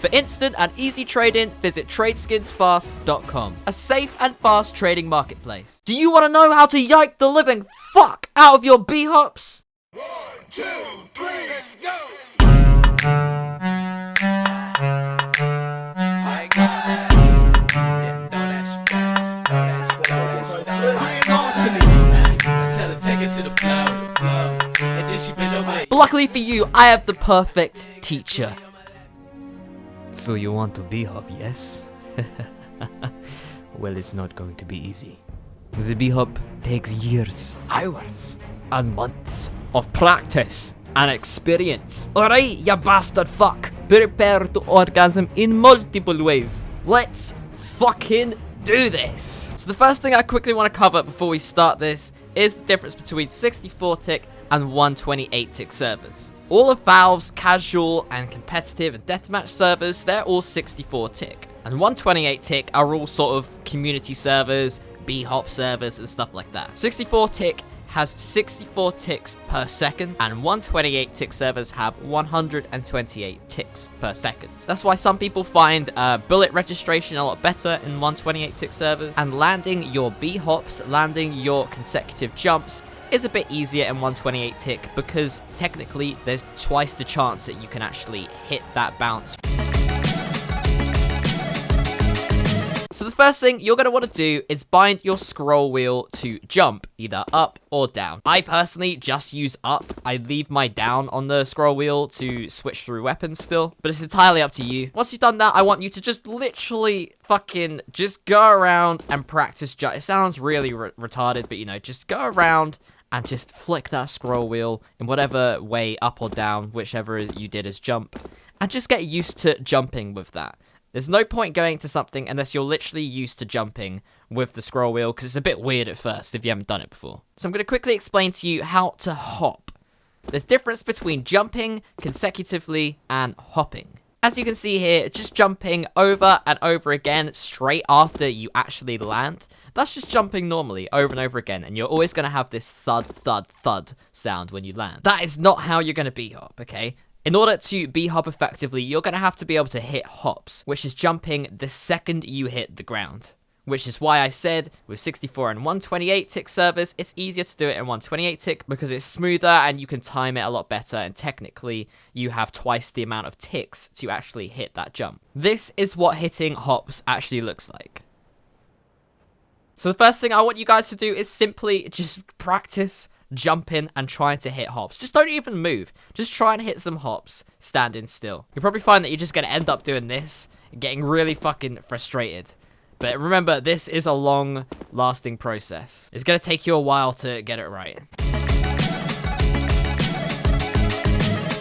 For instant and easy trading, visit tradeskinsfast.com, a safe and fast trading marketplace. Do you want to know how to yike the living fuck out of your B-hops? 1, 2, 3, let's go! But luckily for you, I have the perfect teacher. So you want to B-hop, yes? Well, it's not going to be easy. The B-hop takes years, hours, and months of practice and experience. Alright, you bastard fuck. Prepare to orgasm in multiple ways. Let's fucking do this. So the first thing I quickly want to cover before we start this is the difference between 64-tick and 128-tick servers. All of Valve's casual and competitive and deathmatch servers, they're all 64-tick. And 128-tick are all sort of community servers, B-hop servers, and stuff like that. 64-tick has 64 ticks per second, and 128-tick servers have 128 ticks per second. That's why some people find bullet registration a lot better in 128-tick servers, and landing your B-hops, landing your consecutive jumps, is a bit easier in 128-tick because technically there's twice the chance that you can actually hit that bounce. So the first thing you're going to want to do is bind your scroll wheel to jump, either up or down. I personally just use up. I leave my down on the scroll wheel to switch through weapons still, but it's entirely up to you. Once you've done that, I want you to just literally fucking just go around and practice jump. It sounds really retarded, but you know, just go around and just flick that scroll wheel in whatever way, up or down, whichever you did as jump, and just get used to jumping with that. There's no point going to something unless you're literally used to jumping with the scroll wheel, because it's a bit weird at first if you haven't done it before. So I'm going to quickly explain to you how to hop. There's difference between jumping consecutively and hopping. As you can see here, just jumping over and over again straight after you actually land, that's just jumping normally over and over again, and you're always going to have this thud, thud, thud sound when you land. That is not how you're going to B-hop, okay? In order to B-hop effectively, you're going to have to be able to hit hops, which is jumping the second you hit the ground. Which is why I said with 64 and 128-tick servers, it's easier to do it in 128-tick because it's smoother and you can time it a lot better, and technically you have twice the amount of ticks to actually hit that jump. This is what hitting hops actually looks like. So the first thing I want you guys to do is simply just practice jumping and trying to hit hops. Just don't even move. Just try and hit some hops standing still. You'll probably find that you're just going to end up doing this and getting really fucking frustrated. But remember, this is a long-lasting process. It's going to take you a while to get it right.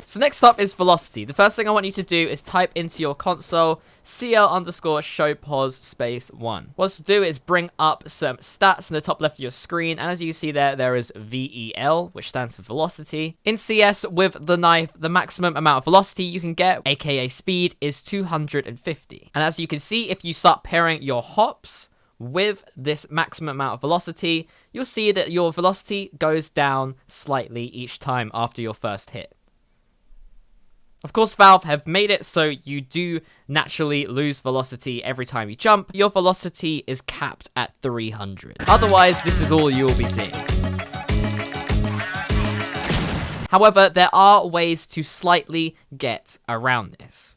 So next up is velocity. The first thing I want you to do is type into your console CL_showpos_1. What to do is bring up some stats in the top left of your screen, and as you see there is VEL, which stands for velocity. In CS, with the knife, the maximum amount of velocity you can get, aka speed, is 250. And as you can see, if you start pairing your hops with this maximum amount of velocity, you'll see that your velocity goes down slightly each time after your first hit. Of course, Valve have made it so you do naturally lose velocity every time you jump. Your velocity is capped at 300. Otherwise, this is all you'll be seeing. However, there are ways to slightly get around this.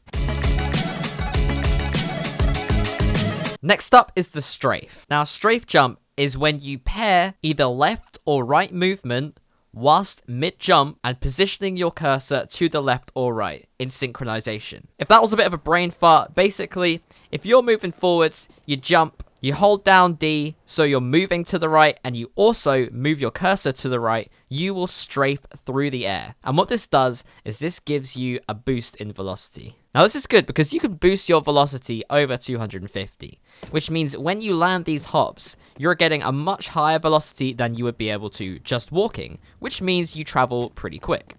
Next up is the strafe. Now, strafe jump is when you pair either left or right movement whilst mid-jump and positioning your cursor to the left or right in synchronization. If that was a bit of a brain fart, basically, if you're moving forwards, you jump, you hold down D, so you're moving to the right, and you also move your cursor to the right, you will strafe through the air. And what this does is this gives you a boost in velocity. Now this is good because you can boost your velocity over 250, which means when you land these hops, you're getting a much higher velocity than you would be able to just walking, which means you travel pretty quick.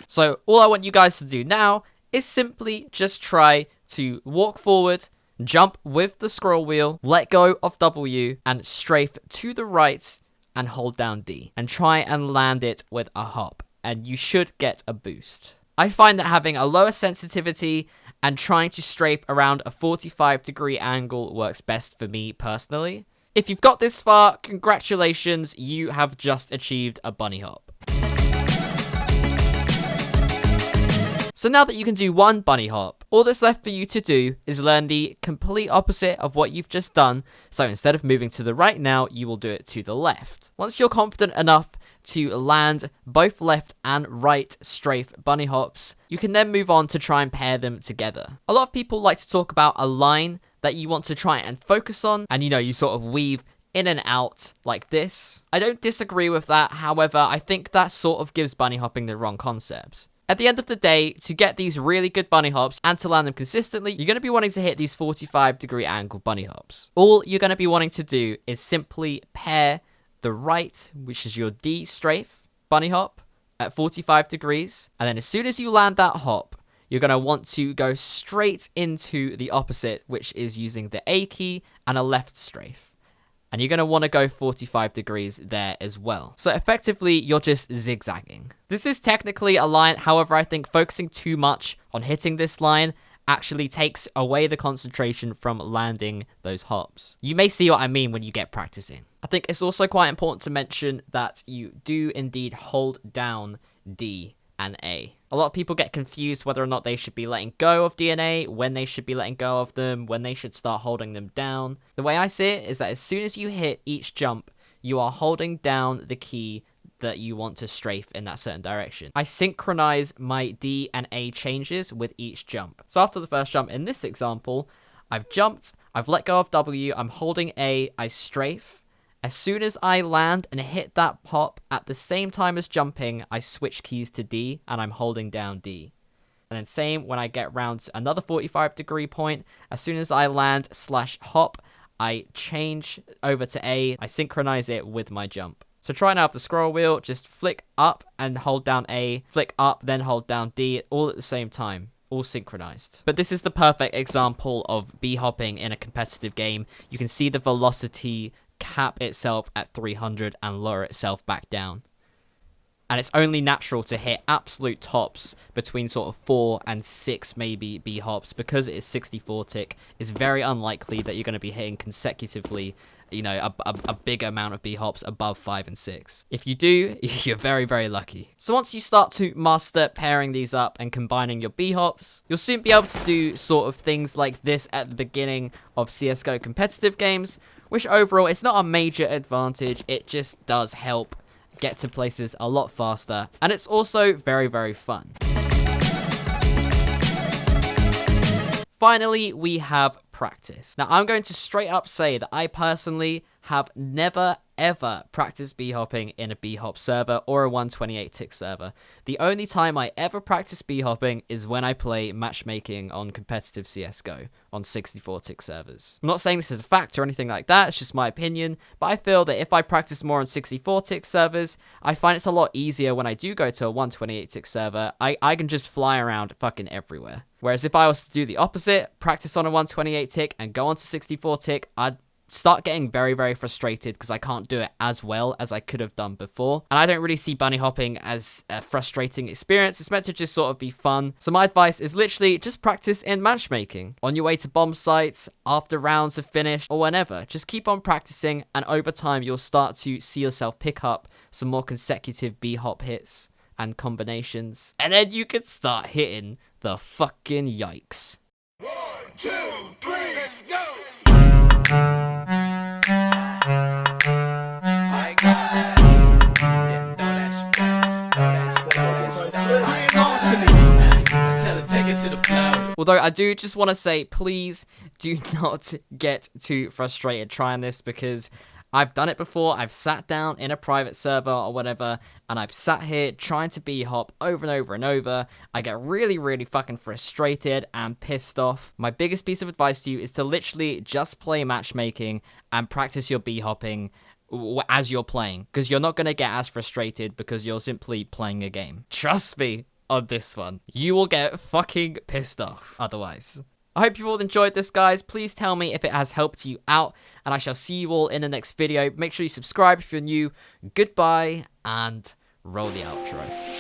So all I want you guys to do now is simply just try to walk forward, jump with the scroll wheel, let go of W, and strafe to the right and hold down D. And try and land it with a hop, and you should get a boost. I find that having a lower sensitivity and trying to strafe around a 45-degree angle works best for me personally. If you've got this far, congratulations, you have just achieved a bunny hop. So now that you can do one bunny hop, all that's left for you to do is learn the complete opposite of what you've just done. So instead of moving to the right now, you will do it to the left. Once you're confident enough to land both left and right strafe bunny hops, you can then move on to try and pair them together. A lot of people like to talk about a line that you want to try and focus on, and you sort of weave in and out like this. I don't disagree with that, however, I think that sort of gives bunny hopping the wrong concept. At the end of the day, to get these really good bunny hops and to land them consistently, you're going to be wanting to hit these 45-degree angle bunny hops. All you're going to be wanting to do is simply pair the right, which is your D strafe bunny hop, at 45 degrees, and then as soon as you land that hop, you're going to want to go straight into the opposite, which is using the A key and a left strafe. And you're going to want to go 45 degrees there as well. So effectively, you're just zigzagging. This is technically a line, however, I think focusing too much on hitting this line actually takes away the concentration from landing those hops. You may see what I mean when you get practicing. I think it's also quite important to mention that you do indeed hold down D and A. A lot of people get confused whether or not they should be letting go of D and A, when they should be letting go of them, when they should start holding them down. The way I see it is that as soon as you hit each jump, you are holding down the key that you want to strafe in that certain direction. I synchronize my D and A changes with each jump. So after the first jump in this example, I've jumped, I've let go of W, I'm holding A, I strafe. As soon as I land and hit that hop at the same time as jumping, I switch keys to D and I'm holding down D. And then same when I get round to another 45-degree point, as soon as I land / hop, I change over to A, I synchronize it with my jump. So try now with the scroll wheel, just flick up and hold down A, flick up, then hold down D, all at the same time. All synchronized. But this is the perfect example of B-hopping in a competitive game. You can see the velocity cap itself at 300 and lower itself back down. And it's only natural to hit absolute tops between sort of 4 and 6 maybe B-hops. Because it is 64 tick, it's very unlikely that you're going to be hitting consecutively a big amount of B-hops above 5 and 6. If you do, you're very, very lucky. So once you start to master pairing these up and combining your B-hops, you'll soon be able to do sort of things like this at the beginning of CSGO competitive games, which overall, it's not a major advantage, it just does help get to places a lot faster, and it's also very, very fun. Finally, we have practice. Now, I'm going to straight up say that I personally have never, ever practiced B-hopping in a B-hop server or a 128-tick server. The only time I ever practice B-hopping is when I play matchmaking on competitive CSGO on 64-tick servers. I'm not saying this is a fact or anything like that, it's just my opinion, but I feel that if I practice more on 64-tick servers, I find it's a lot easier when I do go to a 128-tick server. I can just fly around fucking everywhere. Whereas if I was to do the opposite, practice on a 128-tick and go on to 64-tick, I'd start getting very, very frustrated because I can't do it as well as I could have done before. And I don't really see bunny hopping as a frustrating experience. It's meant to just sort of be fun. So my advice is literally just practice in matchmaking. On your way to bomb sites, after rounds have finished, or whenever. Just keep on practicing, and over time you'll start to see yourself pick up some more consecutive B-hop hits and combinations. And then you can start hitting the fucking yikes. 1, 2, 3, let's go! Although I do just want to say, please do not get too frustrated trying this, because I've done it before. I've sat down in a private server or whatever, and I've sat here trying to B-hop over and over and over. I get really, really fucking frustrated and pissed off. My biggest piece of advice to you is to literally just play matchmaking and practice your B-hopping as you're playing, because you're not going to get as frustrated because you're simply playing a game. Trust me on this one. You will get fucking pissed off otherwise. I hope you've all enjoyed this, guys. Please tell me if it has helped you out, and I shall see you all in the next video. Make sure you subscribe if you're new. Goodbye, and roll the outro.